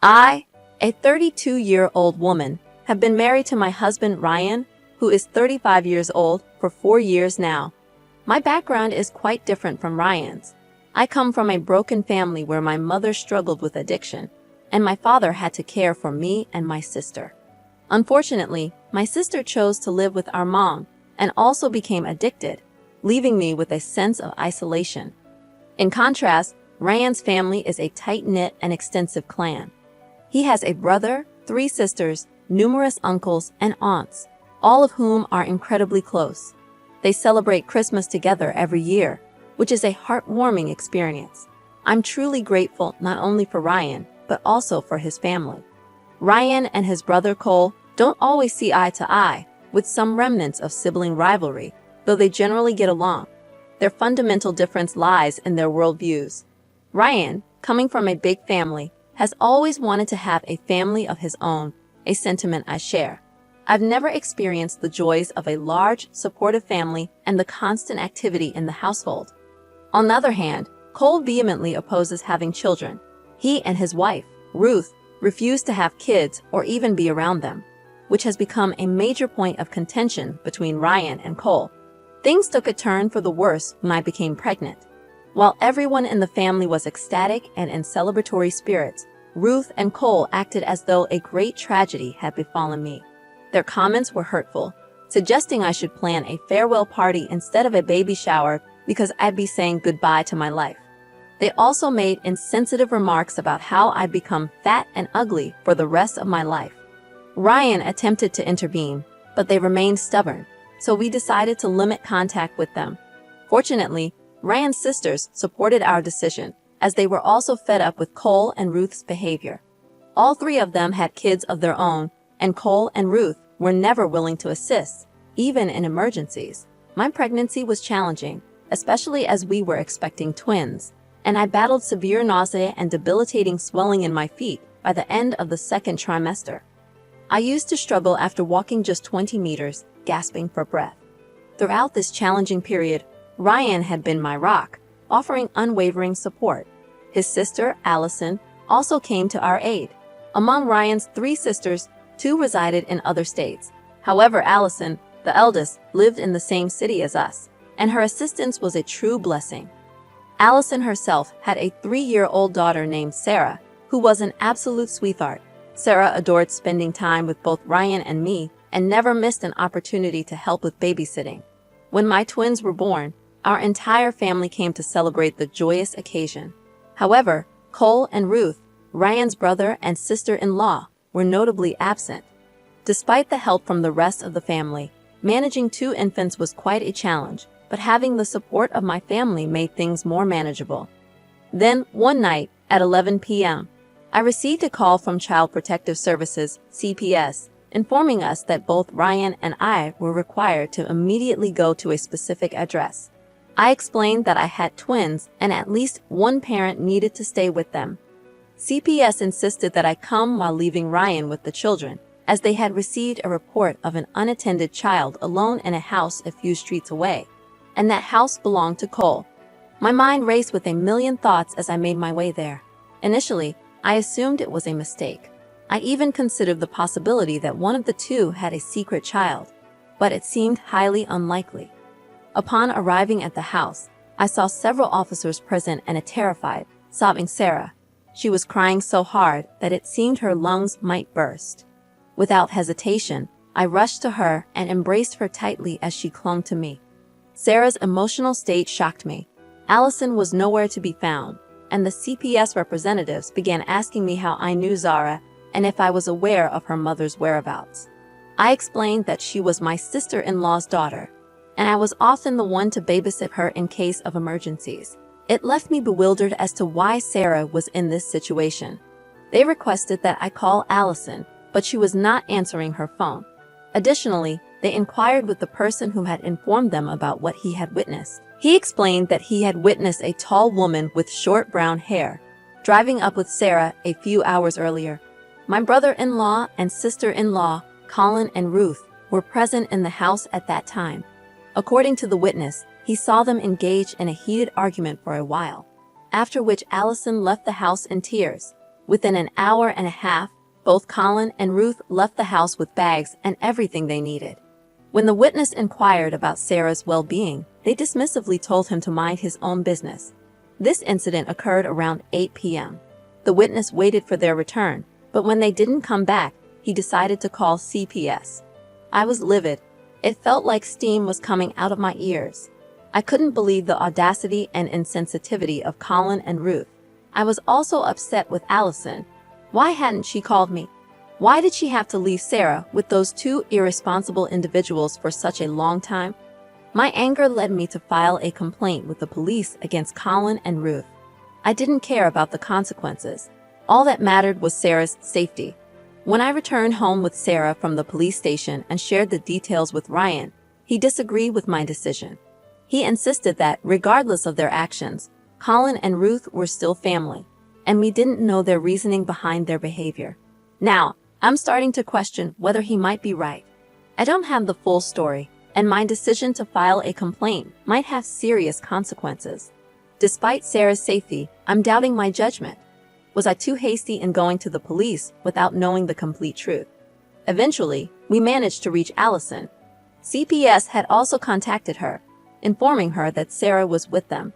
I, a 32-year-old woman, have been married to my husband Ryan, who is 35 years old, for 4 years now. My background is quite different from Ryan's. I come from a broken family where my mother struggled with addiction, and my father had to care for me and my sister. Unfortunately, my sister chose to live with our mom and also became addicted, leaving me with a sense of isolation. In contrast, Ryan's family is a tight-knit and extensive clan. He has a brother, 3 sisters, numerous uncles and aunts, all of whom are incredibly close. They celebrate Christmas together every year, which is a heartwarming experience. I'm truly grateful not only for Ryan, but also for his family. Ryan and his brother Cole don't always see eye to eye, with some remnants of sibling rivalry, though they generally get along. Their fundamental difference lies in their worldviews. Ryan, coming from a big family, has always wanted to have a family of his own, a sentiment I share. I've never experienced the joys of a large, supportive family and the constant activity in the household. On the other hand, Cole vehemently opposes having children. He and his wife, Ruth, refuse to have kids or even be around them, which has become a major point of contention between Ryan and Cole. Things took a turn for the worse when I became pregnant. While everyone in the family was ecstatic and in celebratory spirits, Ruth and Cole acted as though a great tragedy had befallen me. Their comments were hurtful, suggesting I should plan a farewell party instead of a baby shower because I'd be saying goodbye to my life. They also made insensitive remarks about how I'd become fat and ugly for the rest of my life. Ryan attempted to intervene, but they remained stubborn, so we decided to limit contact with them. Fortunately, Ryan's sisters supported our decision, as they were also fed up with Cole and Ruth's behavior. All 3 of them had kids of their own, and Cole and Ruth were never willing to assist, even in emergencies. My pregnancy was challenging, especially as we were expecting twins, and I battled severe nausea and debilitating swelling in my feet by the end of the 2nd trimester. I used to struggle after walking just 20 meters, gasping for breath. Throughout this challenging period, Ryan had been my rock, offering unwavering support. His sister, Allison, also came to our aid. Among Ryan's 3 sisters, 2 resided in other states. However, Allison, the eldest, lived in the same city as us, and her assistance was a true blessing. Allison herself had a 3-year-old daughter named Sarah, who was an absolute sweetheart. Sarah adored spending time with both Ryan and me and never missed an opportunity to help with babysitting. When my twins were born, our entire family came to celebrate the joyous occasion. However, Cole and Ruth, Ryan's brother and sister-in-law, were notably absent. Despite the help from the rest of the family, managing 2 infants was quite a challenge, but having the support of my family made things more manageable. Then, one night, at 11 p.m., I received a call from Child Protective Services, CPS, informing us that both Ryan and I were required to immediately go to a specific address. I explained that I had twins and at least one parent needed to stay with them. CPS insisted that I come while leaving Ryan with the children, as they had received a report of an unattended child alone in a house a few streets away, and that house belonged to Cole. My mind raced with a million thoughts as I made my way there. Initially, I assumed it was a mistake. I even considered the possibility that one of the 2 had a secret child, but it seemed highly unlikely. Upon arriving at the house, I saw several officers present and a terrified, sobbing Sarah. She was crying so hard that it seemed her lungs might burst. Without hesitation, I rushed to her and embraced her tightly as she clung to me. Sarah's emotional state shocked me. Allison was nowhere to be found, and the CPS representatives began asking me how I knew Zara and if I was aware of her mother's whereabouts. I explained that she was my sister-in-law's daughter, and I was often the one to babysit her in case of emergencies. It left me bewildered as to why Sarah was in this situation. They requested that I call Allison, but she was not answering her phone. Additionally, they inquired with the person who had informed them about what he had witnessed. He explained that he had witnessed a tall woman with short brown hair driving up with Sarah a few hours earlier. My brother-in-law and sister-in-law, Colin and Ruth, were present in the house at that time. According to the witness, he saw them engage in a heated argument for a while, after which Allison left the house in tears. Within an hour and a half, both Colin and Ruth left the house with bags and everything they needed. When the witness inquired about Sarah's well-being, they dismissively told him to mind his own business. This incident occurred around 8 p.m. The witness waited for their return, but when they didn't come back, he decided to call CPS. I was livid. It felt like steam was coming out of my ears. I couldn't believe the audacity and insensitivity of Colin and Ruth. I was also upset with Allison. Why hadn't she called me? Why did she have to leave Sarah with those two irresponsible individuals for such a long time? My anger led me to file a complaint with the police against Colin and Ruth. I didn't care about the consequences. All that mattered was Sarah's safety. When I returned home with Sarah from the police station and shared the details with Ryan, he disagreed with my decision. He insisted that, regardless of their actions, Colin and Ruth were still family, and we didn't know their reasoning behind their behavior. Now, I'm starting to question whether he might be right. I don't have the full story, and my decision to file a complaint might have serious consequences. Despite Sarah's safety, I'm doubting my judgment. Was I too hasty in going to the police without knowing the complete truth? Eventually, we managed to reach Allison. CPS had also contacted her, informing her that Sarah was with them.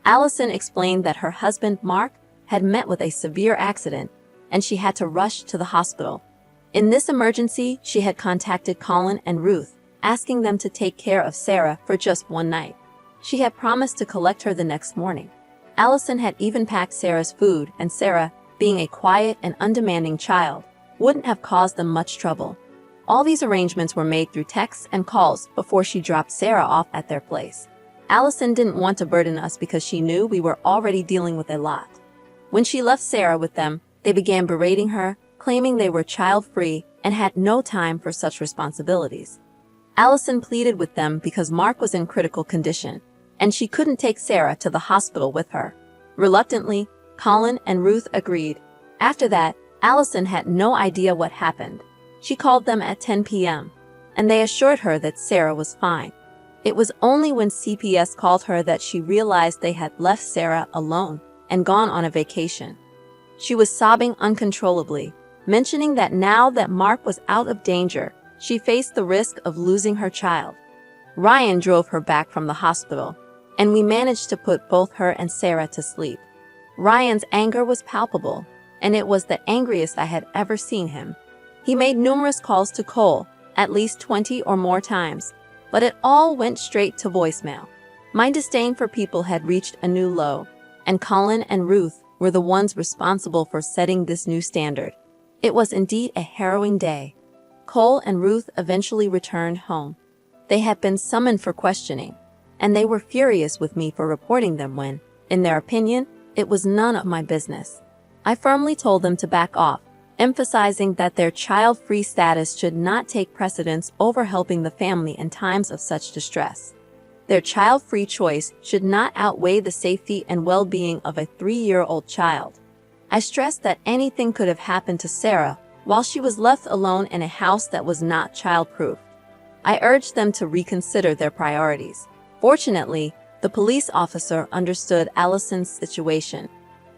Allison explained that her husband, Mark, had met with a severe accident, and she had to rush to the hospital. In this emergency, she had contacted Colin and Ruth, asking them to take care of Sarah for just one night. She had promised to collect her the next morning. Allison had even packed Sarah's food, and Sarah, being a quiet and undemanding child, wouldn't have caused them much trouble. All these arrangements were made through texts and calls before she dropped Sarah off at their place. Allison didn't want to burden us because she knew we were already dealing with a lot. When she left Sarah with them, they began berating her, claiming they were child-free and had no time for such responsibilities. Allison pleaded with them because Mark was in critical condition, and she couldn't take Sarah to the hospital with her. Reluctantly, Colin and Ruth agreed. After that, Allison had no idea what happened. She called them at 10 p.m., and they assured her that Sarah was fine. It was only when CPS called her that she realized they had left Sarah alone and gone on a vacation. She was sobbing uncontrollably, mentioning that now that Mark was out of danger, she faced the risk of losing her child. Ryan drove her back from the hospital, and we managed to put both her and Sarah to sleep. Ryan's anger was palpable, and it was the angriest I had ever seen him. He made numerous calls to Cole, at least 20 or more times, but it all went straight to voicemail. My disdain for people had reached a new low, and Colin and Ruth were the ones responsible for setting this new standard. It was indeed a harrowing day. Cole and Ruth eventually returned home. They had been summoned for questioning, and they were furious with me for reporting them when, in their opinion, it was none of my business. I firmly told them to back off, emphasizing that their child-free status should not take precedence over helping the family in times of such distress. Their child-free choice should not outweigh the safety and well-being of a 3-year-old child. I stressed that anything could have happened to Sarah while she was left alone in a house that was not child-proof. I urged them to reconsider their priorities. Fortunately, the police officer understood Allison's situation,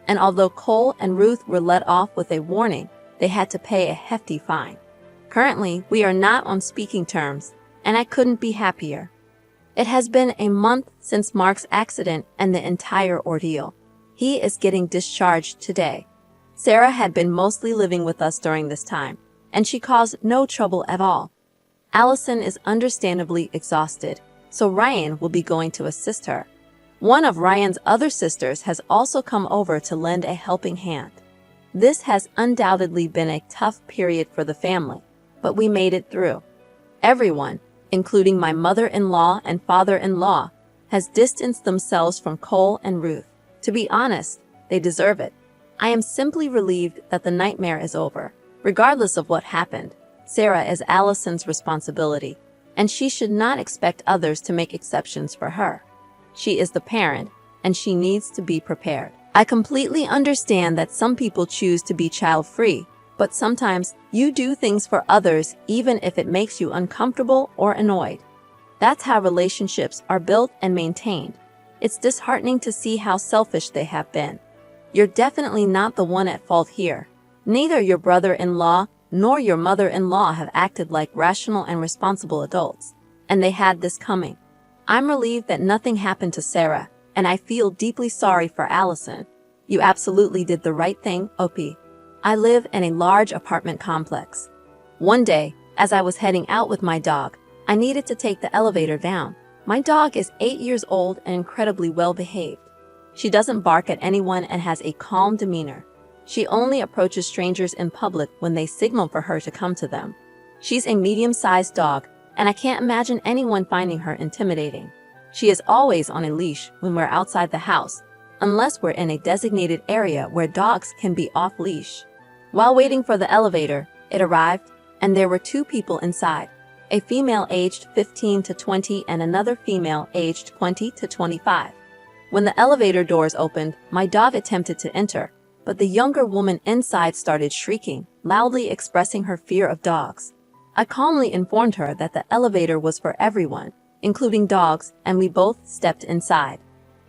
and although Cole and Ruth were let off with a warning, they had to pay a hefty fine. Currently, we are not on speaking terms, and I couldn't be happier. It has been a month since Mark's accident and the entire ordeal. He is getting discharged today. Sarah had been mostly living with us during this time, and she caused no trouble at all. Allison is understandably exhausted, so Ryan will be going to assist her. One of Ryan's other sisters has also come over to lend a helping hand. This has undoubtedly been a tough period for the family, but we made it through. Everyone, including my mother-in-law and father-in-law, has distanced themselves from Cole and Ruth. To be honest, they deserve it. I am simply relieved that the nightmare is over. Regardless of what happened, Sarah is Allison's responsibility, and she should not expect others to make exceptions for her. She is the parent, and she needs to be prepared. I completely understand that some people choose to be child-free, but sometimes you do things for others even if it makes you uncomfortable or annoyed. That's how relationships are built and maintained. It's disheartening to see how selfish they have been. You're definitely not the one at fault here. Neither your brother-in-law nor your mother-in-law have acted like rational and responsible adults, and they had this coming. I'm relieved that nothing happened to Sarah, and I feel deeply sorry for Allison. You absolutely did the right thing, Opie. I live in a large apartment complex. One day, as I was heading out with my dog, I needed to take the elevator down. My dog is 8 years old and incredibly well-behaved. She doesn't bark at anyone and has a calm demeanor. She only approaches strangers in public when they signal for her to come to them. She's a medium-sized dog, and I can't imagine anyone finding her intimidating. She is always on a leash when we're outside the house, unless we're in a designated area where dogs can be off-leash. While waiting for the elevator, it arrived, and there were 2 people inside, a female aged 15 to 20 and another female aged 20 to 25. When the elevator doors opened, my dog attempted to enter, but the younger woman inside started shrieking, loudly expressing her fear of dogs. I calmly informed her that the elevator was for everyone, including dogs, and we both stepped inside.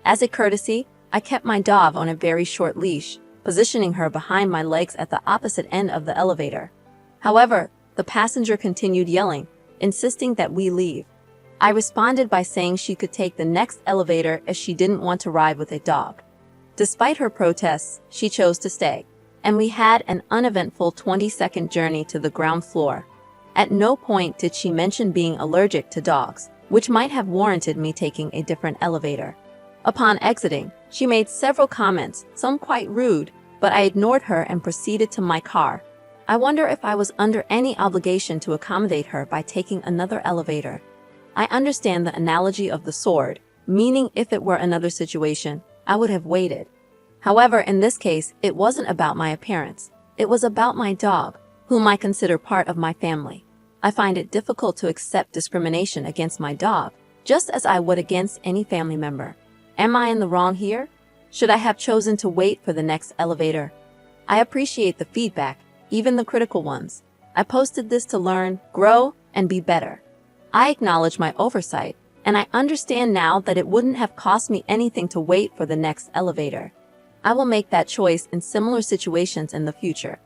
As a courtesy, I kept my dog on a very short leash, positioning her behind my legs at the opposite end of the elevator. However, the passenger continued yelling, insisting that we leave. I responded by saying she could take the next elevator as she didn't want to ride with a dog. Despite her protests, she chose to stay, and we had an uneventful 20-second journey to the ground floor. At no point did she mention being allergic to dogs, which might have warranted me taking a different elevator. Upon exiting, she made several comments, some quite rude, but I ignored her and proceeded to my car. I wonder if I was under any obligation to accommodate her by taking another elevator. I understand the analogy of the sword, meaning if it were another situation, I would have waited. However, in this case, it wasn't about my appearance. It was about my dog, whom I consider part of my family. I find it difficult to accept discrimination against my dog, just as I would against any family member. Am I in the wrong here? Should I have chosen to wait for the next elevator? I appreciate the feedback, even the critical ones. I posted this to learn, grow, and be better. I acknowledge my oversight, and I understand now that it wouldn't have cost me anything to wait for the next elevator. I will make that choice in similar situations in the future.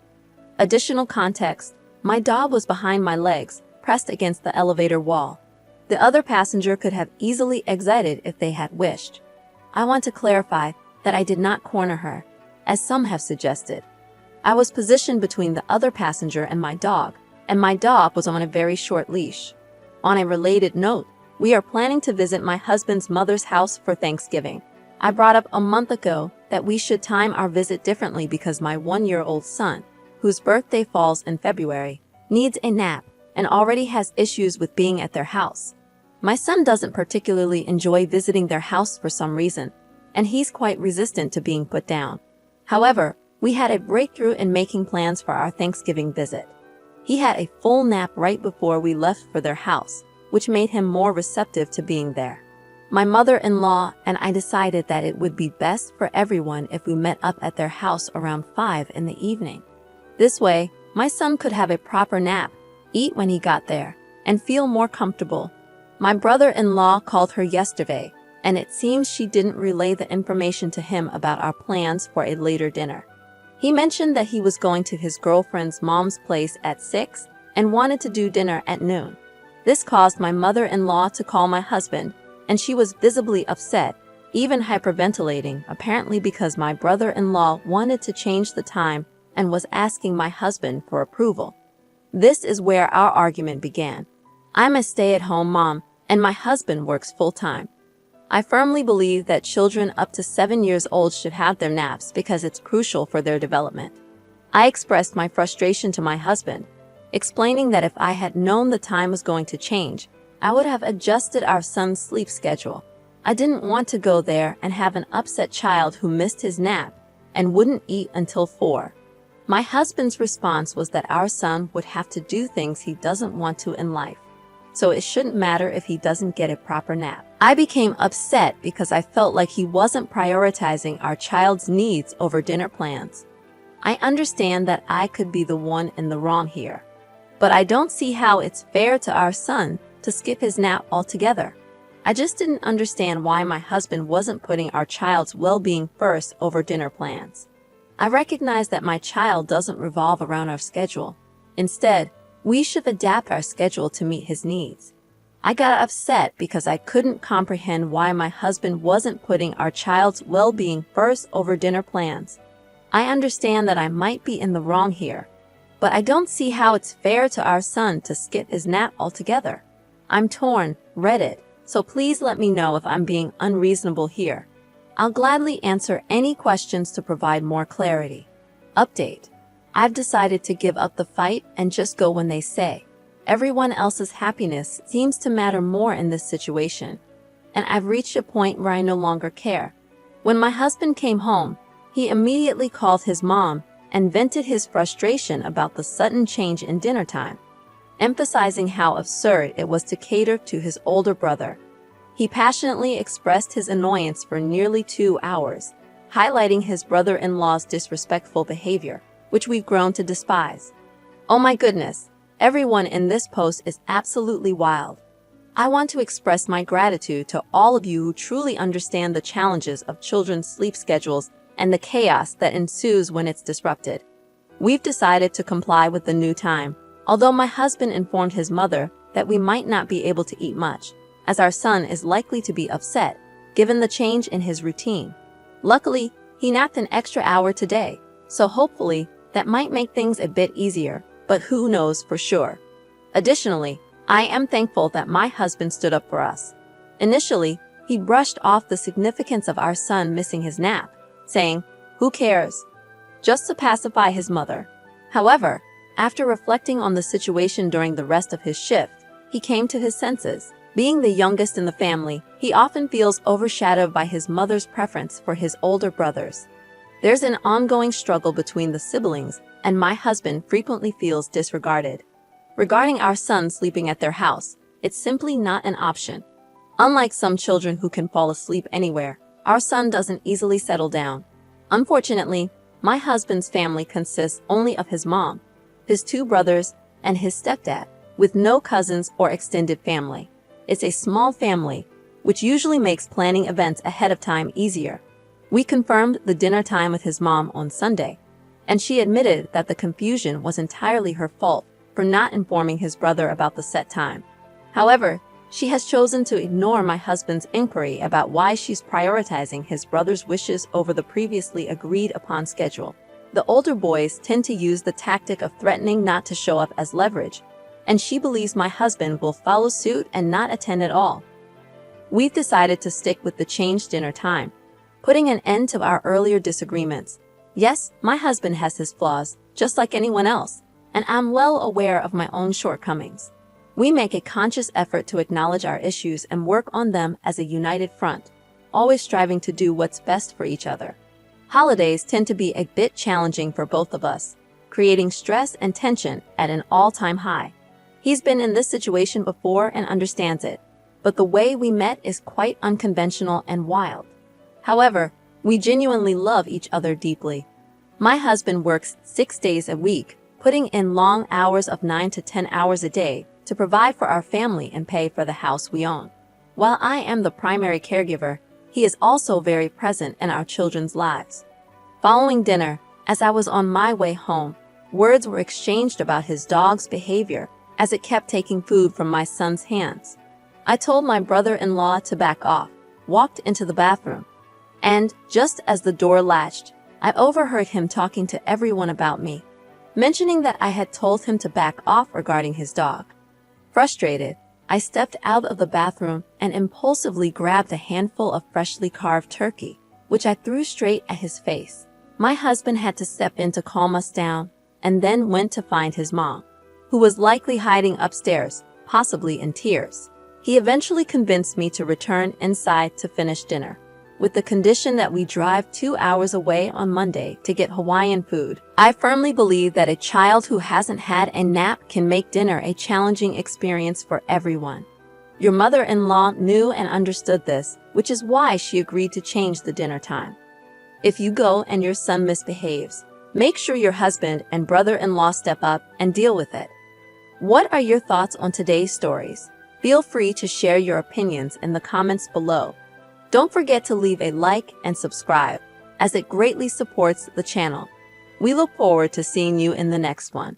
Additional context: my dog was behind my legs, pressed against the elevator wall. The other passenger could have easily exited if they had wished. I want to clarify that I did not corner her, as some have suggested. I was positioned between the other passenger and my dog was on a very short leash. On a related note, we are planning to visit my husband's mother's house for Thanksgiving. I brought up a month ago that we should time our visit differently because my 1-year-old son, whose birthday falls in February, needs a nap and already has issues with being at their house. My son doesn't particularly enjoy visiting their house for some reason, and he's quite resistant to being put down. However, we had a breakthrough in making plans for our Thanksgiving visit. He had a full nap right before we left for their house, which made him more receptive to being there. My mother-in-law and I decided that it would be best for everyone if we met up at their house around 5 in the evening. This way, my son could have a proper nap, eat when he got there, and feel more comfortable. My brother-in-law called her yesterday, and it seems she didn't relay the information to him about our plans for a later dinner. He mentioned that he was going to his girlfriend's mom's place at 6 and wanted to do dinner at noon. This caused my mother-in-law to call my husband, and she was visibly upset, even hyperventilating, apparently because my brother-in-law wanted to change the time and was asking my husband for approval. This is where our argument began. I'm a stay-at-home mom, and my husband works full-time. I firmly believe that children up to 7 years old should have their naps because it's crucial for their development. I expressed my frustration to my husband, explaining that if I had known the time was going to change, I would have adjusted our son's sleep schedule. I didn't want to go there and have an upset child who missed his nap and wouldn't eat until 4. My husband's response was that our son would have to do things he doesn't want to in life, so it shouldn't matter if he doesn't get a proper nap. I became upset because I felt like he wasn't prioritizing our child's needs over dinner plans. I understand that I could be the one in the wrong here, but I don't see how it's fair to our son to skip his nap altogether. I just didn't understand why my husband wasn't putting our child's well-being first over dinner plans. I recognize that my child doesn't revolve around our schedule. Instead, we should adapt our schedule to meet his needs. I got upset because I couldn't comprehend why my husband wasn't putting our child's well-being first over dinner plans. I understand that I might be in the wrong here, but I don't see how it's fair to our son to skip his nap altogether. I'm torn, Reddit, so please let me know if I'm being unreasonable here. I'll gladly answer any questions to provide more clarity. Update. I've decided to give up the fight and just go when they say. Everyone else's happiness seems to matter more in this situation, and I've reached a point where I no longer care. When my husband came home, he immediately called his mom and vented his frustration about the sudden change in dinner time, emphasizing how absurd it was to cater to his older brother. He passionately expressed his annoyance for nearly 2 hours, highlighting his brother-in-law's disrespectful behavior, which we've grown to despise. Oh my goodness, everyone in this post is absolutely wild. I want to express my gratitude to all of you who truly understand the challenges of children's sleep schedules and the chaos that ensues when it's disrupted. We've decided to comply with the new time, although my husband informed his mother that we might not be able to eat much, as our son is likely to be upset, given the change in his routine. Luckily, he napped an extra hour today, so hopefully that might make things a bit easier, but who knows for sure. Additionally, I am thankful that my husband stood up for us. Initially, he brushed off the significance of our son missing his nap, saying, "Who cares?" just to pacify his mother. However, after reflecting on the situation during the rest of his shift, he came to his senses. Being the youngest in the family, he often feels overshadowed by his mother's preference for his older brothers. There's an ongoing struggle between the siblings, and my husband frequently feels disregarded. Regarding our son sleeping at their house, it's simply not an option. Unlike some children who can fall asleep anywhere, our son doesn't easily settle down. Unfortunately, my husband's family consists only of his mom, his 2 brothers, and his stepdad, with no cousins or extended family. It's a small family, which usually makes planning events ahead of time easier. We confirmed the dinner time with his mom on Sunday, and she admitted that the confusion was entirely her fault for not informing his brother about the set time. However, she has chosen to ignore my husband's inquiry about why she's prioritizing his brother's wishes over the previously agreed upon schedule. The older boys tend to use the tactic of threatening not to show up as leverage, and she believes my husband will follow suit and not attend at all. We've decided to stick with the changed dinner time, putting an end to our earlier disagreements. Yes, my husband has his flaws, just like anyone else, and I'm well aware of my own shortcomings. We make a conscious effort to acknowledge our issues and work on them as a united front, always striving to do what's best for each other. Holidays tend to be a bit challenging for both of us, creating stress and tension at an all-time high. He's been in this situation before and understands it, but the way we met is quite unconventional and wild. However, we genuinely love each other deeply. My husband works 6 days a week, putting in long hours of 9 to 10 hours a day to provide for our family and pay for the house we own. While I am the primary caregiver, he is also very present in our children's lives. Following dinner, as I was on my way home, words were exchanged about his dog's behavior as it kept taking food from my son's hands. I told my brother-in-law to back off, walked into the bathroom, and just as the door latched, I overheard him talking to everyone about me, mentioning that I had told him to back off regarding his dog. Frustrated, I stepped out of the bathroom and impulsively grabbed a handful of freshly carved turkey, which I threw straight at his face. My husband had to step in to calm us down, and then went to find his mom, who was likely hiding upstairs, possibly in tears. He eventually convinced me to return inside to finish dinner, with the condition that we drive 2 hours away on Monday to get Hawaiian food. I firmly believe that a child who hasn't had a nap can make dinner a challenging experience for everyone. Your mother-in-law knew and understood this, which is why she agreed to change the dinner time. If you go and your son misbehaves, make sure your husband and brother-in-law step up and deal with it. What are your thoughts on today's stories? Feel free to share your opinions in the comments below. Don't forget to leave a like and subscribe, as it greatly supports the channel. We look forward to seeing you in the next one.